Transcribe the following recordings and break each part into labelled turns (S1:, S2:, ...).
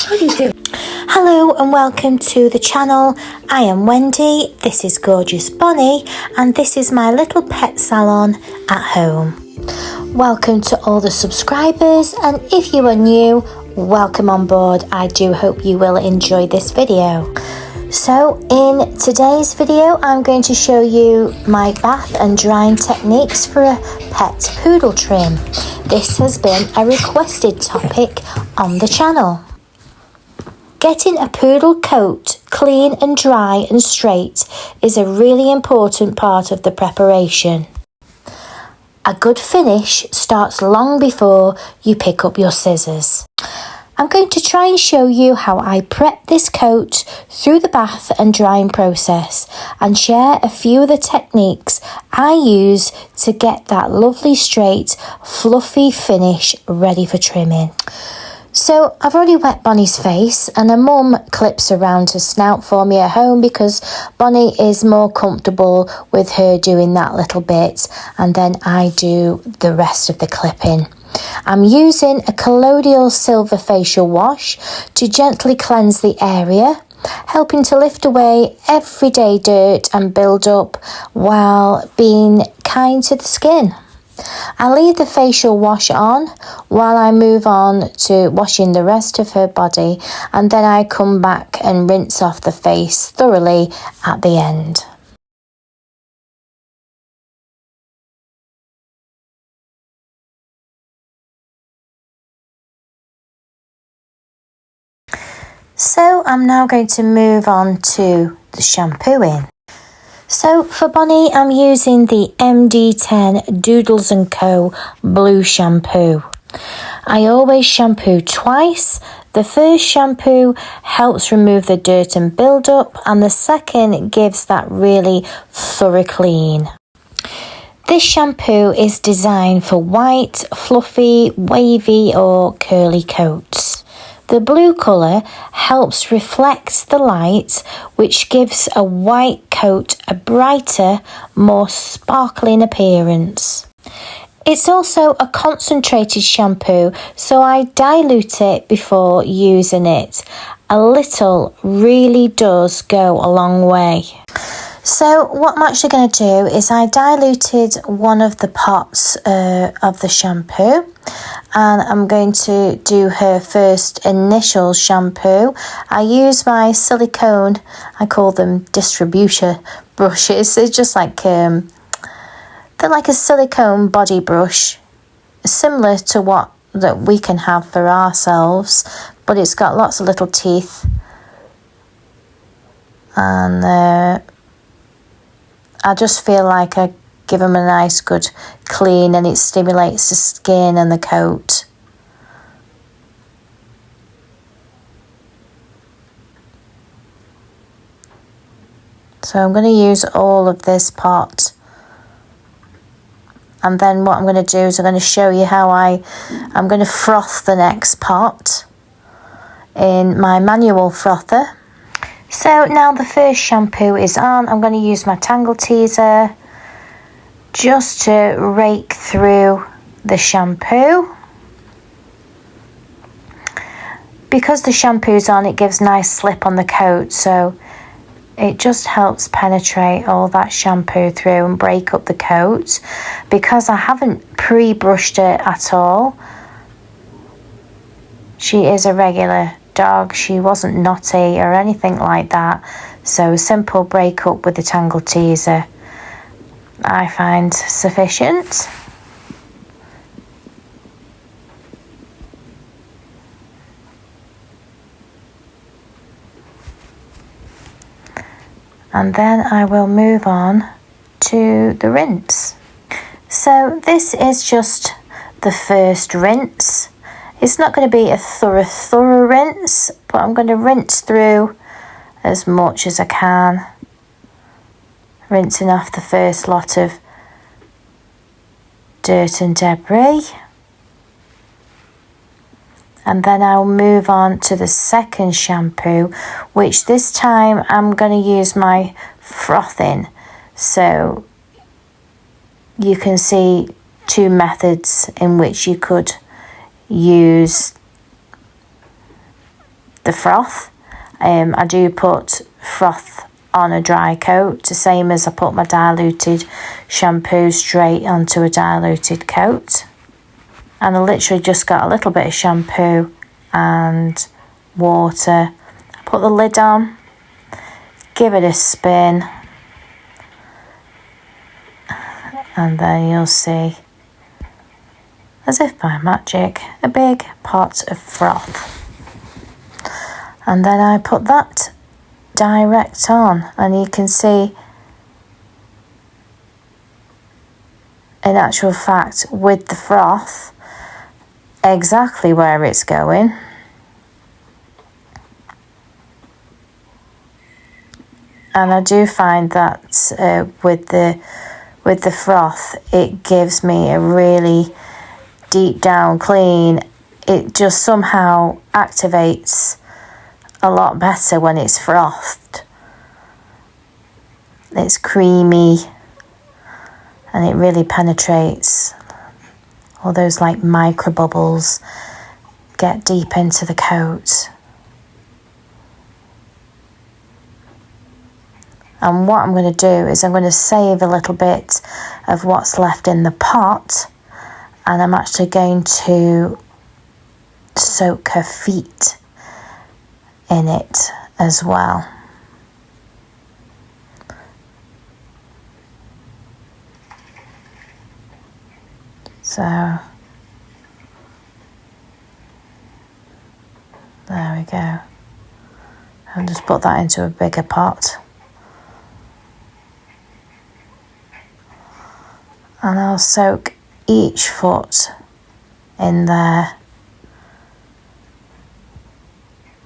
S1: What are you doing? Hello and welcome to the channel. I am Wendy, this is gorgeous Bonnie, and this is my little pet salon at home. Welcome to all the subscribers, and if you are new, welcome on board. I do hope you will enjoy this video. So in today's video, I'm going to show you my bath and drying techniques for a pet poodle trim. This has been a requested topic on the channel. Getting a poodle coat clean and dry and straight is a really important part of the preparation. A good finish starts long before you pick up your scissors. I'm going to try and show you how I prep this coat through the bath and drying process and share a few of the techniques I use to get that lovely straight fluffy finish ready for trimming. So I've already wet Bonnie's face, and her mum clips around her snout for me at home because Bonnie is more comfortable with her doing that little bit, and then I do the rest of the clipping. I'm using a colloidal silver facial wash to gently cleanse the area, helping to lift away everyday dirt and build up while being kind to the skin. I leave the facial wash on while I move on to washing the rest of her body, and then I come back and rinse off the face thoroughly at the end. So I'm now going to move on to the shampooing. So for Bonnie, I'm using the MD10 Doodles & Co. Blue Shampoo. I always shampoo twice. The first shampoo helps remove the dirt and build up, and the second gives that really thorough clean. This shampoo is designed for white, fluffy, wavy or curly coats. The blue colour helps reflect the light, which gives a white coat a brighter, more sparkling appearance. It's also a concentrated shampoo, so I dilute it before using it. A little really does go a long way. So what I'm actually going to do is I diluted one of the pots of the shampoo, and I'm going to do her first initial shampoo. I use my silicone, I call them distributor brushes. They're just like they're like a silicone body brush, similar to what that we can have for ourselves, but it's got lots of little teeth, and I just feel like I give them a nice good clean, and it stimulates the skin and the coat. So I'm going to use all of this pot, and then what I'm going to do is I'm going to show you how I'm going to froth the next pot in my manual frother. So now the first shampoo is on. I'm going to use my tangle teaser just to rake through the shampoo. Because the shampoo's on, it gives nice slip on the coat, so it just helps penetrate all that shampoo through and break up the coat. Because I haven't pre-brushed it at all, she is a regular dog, she wasn't naughty or anything like that, so simple break up with the tangle teaser I find sufficient. And then I will move on to the rinse. So this is just the first rinse. It's not going to be a thorough rinse, but I'm going to rinse through as much as I can, rinsing off the first lot of dirt and debris. And then I'll move on to the second shampoo, which this time I'm going to use my frothing. So you can see two methods in which you could use the froth. I do put froth on a dry coat, the same as I put my diluted shampoo straight onto a diluted coat. And I literally just got a little bit of shampoo and water. Put the lid on, give it a spin, and then you'll see, as if by magic, a big pot of froth. And then I put that direct on, and you can see, in actual fact, with the froth, exactly where it's going. And I do find that with the froth, it gives me a really deep down clean. It just somehow activates a lot better when it's frothed. It's creamy and it really penetrates. All those like micro bubbles get deep into the coat. And what I'm going to do is I'm going to save a little bit of what's left in the pot, and I'm actually going to soak her feet in it as well. So there we go. I'll just put that into a bigger pot. And I'll soak each foot in there,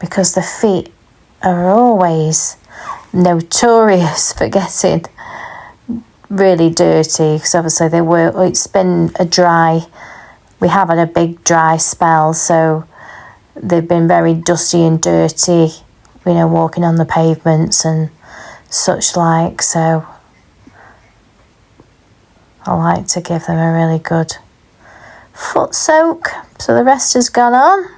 S1: because the feet are always notorious for getting really dirty, because obviously it's been we have had a big dry spell, so they've been very dusty and dirty, walking on the pavements and such like. So I like to give them a really good foot soak, so the rest has gone on.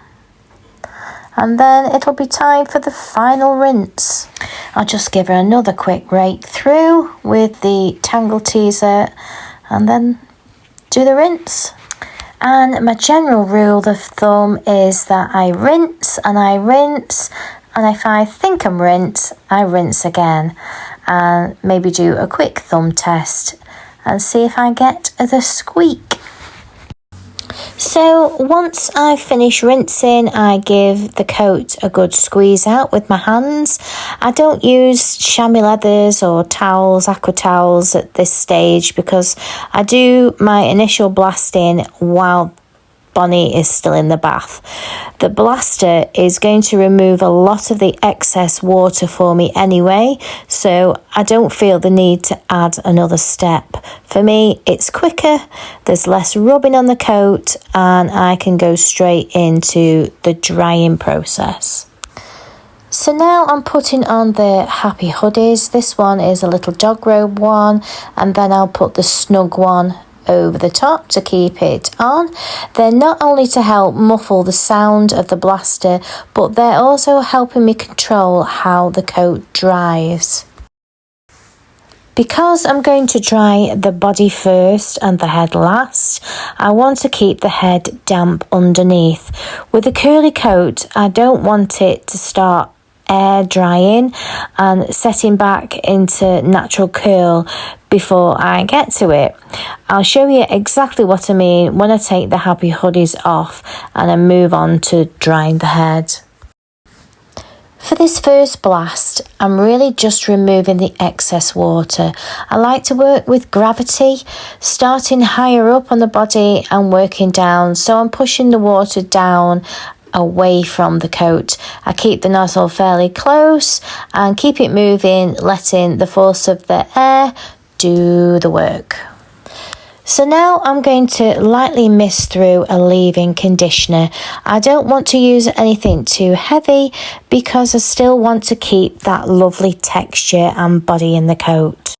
S1: And then it'll be time for the final rinse. I'll just give her another quick rake through with the Tangle Teaser and then do the rinse. And my general rule of thumb is that I rinse, and if I think I'm rinsed, I rinse again, and maybe do a quick thumb test and see if I get the squeak. So once I finish rinsing, I give the coat a good squeeze out with my hands. I don't use chamois leathers or towels, aqua towels at this stage, because I do my initial blasting while Bonnie is still in the bath. The blaster is going to remove a lot of the excess water for me anyway, so I don't feel the need to add another step. For me, it's quicker, there's less rubbing on the coat, and I can go straight into the drying process. So now I'm putting on the happy hoodies. This one is a little dog robe one, and then I'll put the snug one over the top to keep it on. They're not only to help muffle the sound of the blaster, but they're also helping me control how the coat dries. Because I'm going to dry the body first and the head last, I want to keep the head damp underneath. With a curly coat, I don't want it to start air drying and setting back into natural curl before I get to it. I'll show you exactly what I mean when I take the happy hoodies off and I move on to drying the head. For this first blast, I'm really just removing the excess water. I like to work with gravity, starting higher up on the body and working down, so I'm pushing the water down away from the coat. I keep the nozzle fairly close and keep it moving, letting the force of the air do the work. So now I'm going to lightly mist through a leave-in conditioner. I don't want to use anything too heavy because I still want to keep that lovely texture and body in the coat.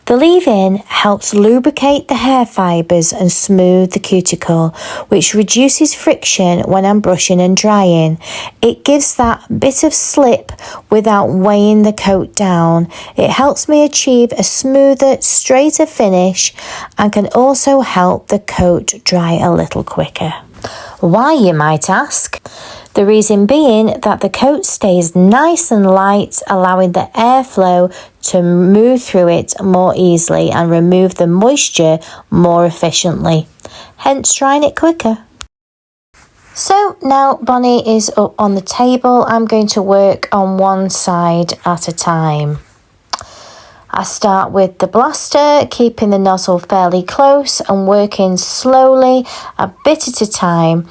S1: The leave-in helps lubricate the hair fibres and smooth the cuticle, which reduces friction when I'm brushing and drying. It gives that bit of slip without weighing the coat down. It helps me achieve a smoother, straighter finish and can also help the coat dry a little quicker. Why, you might ask? The reason being that the coat stays nice and light, allowing the airflow to move through it more easily and remove the moisture more efficiently, hence drying it quicker. So now Bonnie is up on the table. I'm going to work on one side at a time. I start with the blaster, keeping the nozzle fairly close and working slowly, a bit at a time.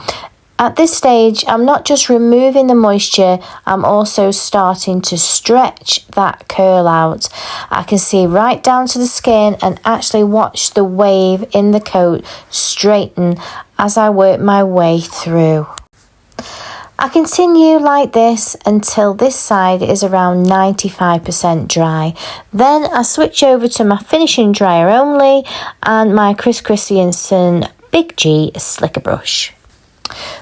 S1: At this stage, I'm not just removing the moisture, I'm also starting to stretch that curl out. I can see right down to the skin and actually watch the wave in the coat straighten as I work my way through. I continue like this until this side is around 95% dry. Then I switch over to my finishing dryer only and my Chris Christiansen Big G slicker brush.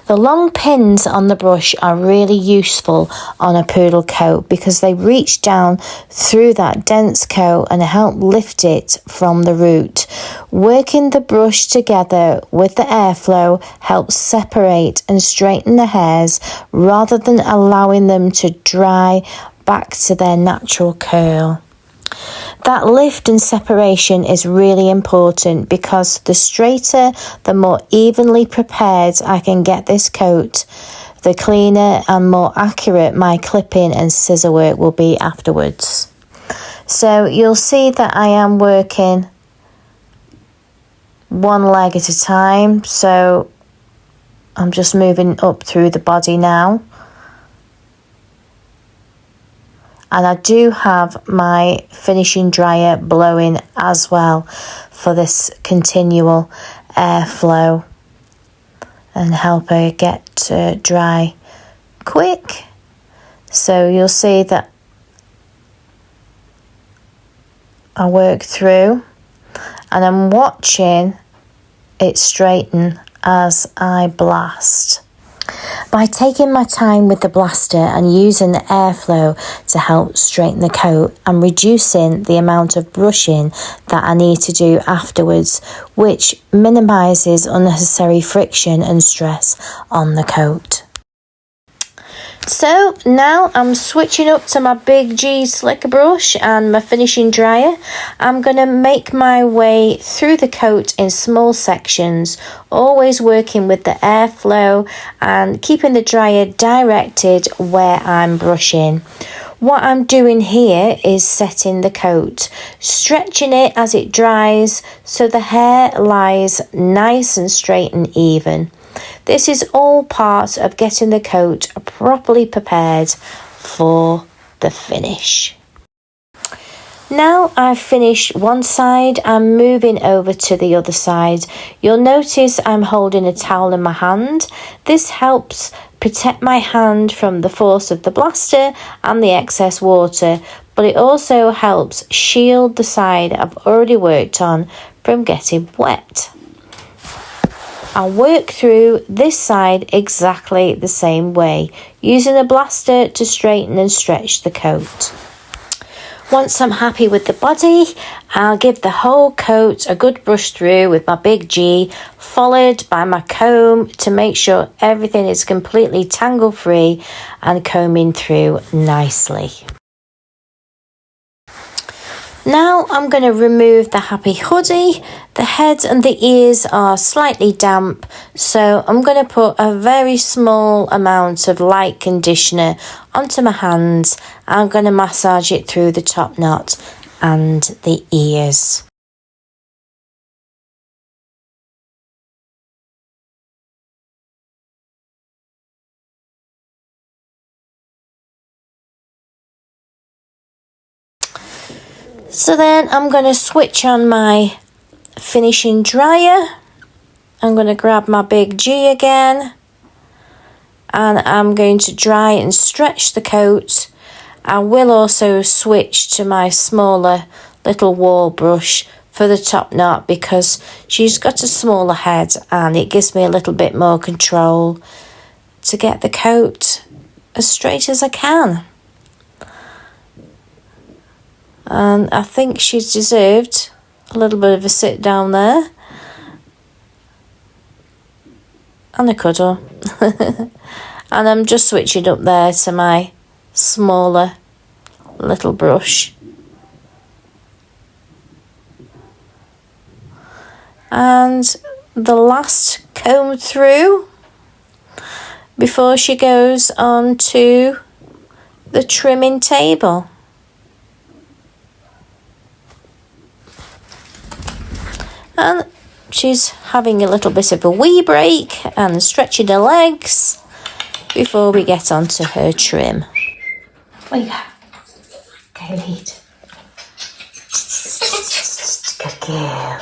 S1: The long pins on the brush are really useful on a poodle coat because they reach down through that dense coat and help lift it from the root. Working the brush together with the airflow helps separate and straighten the hairs rather than allowing them to dry back to their natural curl. That lift and separation is really important because the straighter, the more evenly prepared I can get this coat, the cleaner and more accurate my clipping and scissor work will be afterwards. So you'll see that I am working one leg at a time, so I'm just moving up through the body now. And I do have my finishing dryer blowing as well for this continual airflow and help her get dry quick. So you'll see that I work through and I'm watching it straighten as I blast. By taking my time with the blaster and using the airflow to help straighten the coat, I'm reducing the amount of brushing that I need to do afterwards, which minimises unnecessary friction and stress on the coat. So now I'm switching up to my Big G slicker brush and my finishing dryer. I'm going to make my way through the coat in small sections, always working with the airflow and keeping the dryer directed where I'm brushing. What I'm doing here is setting the coat, stretching it as it dries so the hair lies nice and straight and even. This is all part of getting the coat properly prepared for the finish. Now I've finished one side, I'm moving over to the other side. You'll notice I'm holding a towel in my hand. This helps protect my hand from the force of the blaster and the excess water, but it also helps shield the side I've already worked on from getting wet. I'll work through this side exactly the same way, using a blaster to straighten and stretch the coat. Once I'm happy with the body, I'll give the whole coat a good brush through with my Big G, followed by my comb to make sure everything is completely tangle free and combing through nicely. Now I'm going to remove the happy hoodie. The head and the ears are slightly damp, so I'm going to put a very small amount of light conditioner onto my hands. I'm going to massage it through the top knot and the ears. So then I'm going to switch on my finishing dryer. I'm going to grab my Big G again and I'm going to dry and stretch the coat. I will also switch to my smaller little wall brush for the top knot because she's got a smaller head and it gives me a little bit more control to get the coat as straight as I can. And I think she's deserved a little bit of a sit down there and a cuddle. And I'm just switching up there to my smaller little brush. And the last comb through before she goes on to the trimming table. And she's having a little bit of a wee break and stretching her legs before we get on to her trim. Where you go? Okay, lead. Good girl.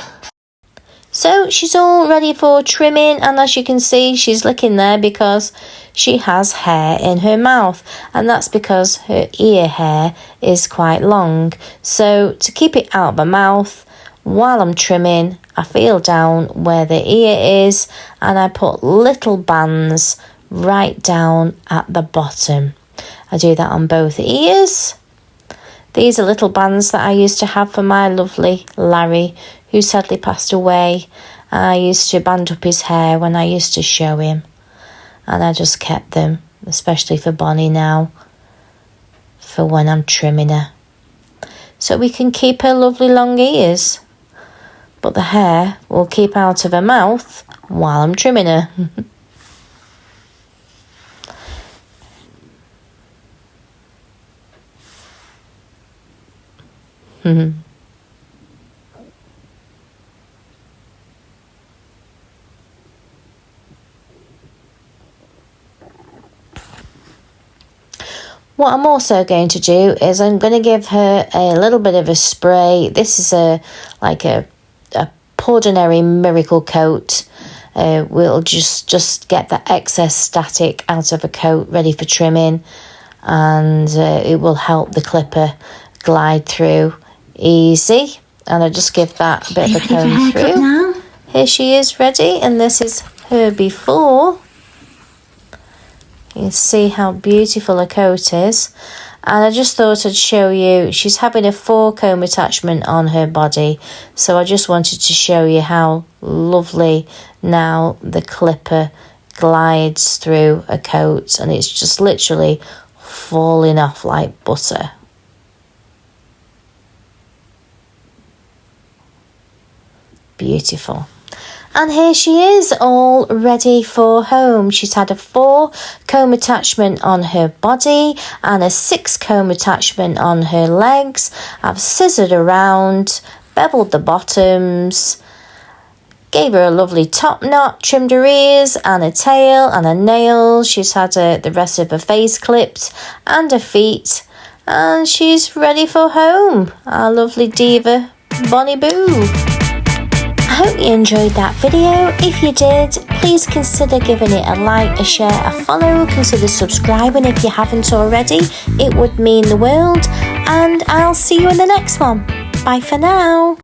S1: So she's all ready for trimming, and as you can see, she's licking there because she has hair in her mouth, and that's because her ear hair is quite long. So to keep it out of her mouth, while I'm trimming, I feel down where the ear is and I put little bands right down at the bottom. I do that on both ears. These are little bands that I used to have for my lovely Larry, who sadly passed away. I used to band up his hair when I used to show him, and I just kept them, especially for Bonnie now, for when I'm trimming her, so we can keep her lovely long ears, but the hair will keep out of her mouth while I'm trimming her. What I'm also going to do is I'm going to give her a little bit of a spray. This is like a ordinary miracle coat. We'll just get the excess static out of a coat ready for trimming, and it will help the clipper glide through easy. And I just give that a bit of a comb through. Now? Here she is ready, and this is her before. You can see how beautiful her coat is. And I just thought I'd show you, she's having a 4-comb attachment on her body, so I just wanted to show you how lovely now the clipper glides through a coat, and it's just literally falling off like butter. Beautiful. And here she is, all ready for home. She's had a 4-comb attachment on her body and a 6-comb attachment on her legs. I've scissored around, beveled the bottoms, gave her a lovely top knot, trimmed her ears and her tail and her nails. She's had the rest of her face clipped and her feet, and she's ready for home. Our lovely diva, Bonnie Boo. I hope you enjoyed that video. If you did, please consider giving it a like, a share, a follow. Consider subscribing if you haven't already. It would mean the world. And I'll see you in the next one. Bye for now.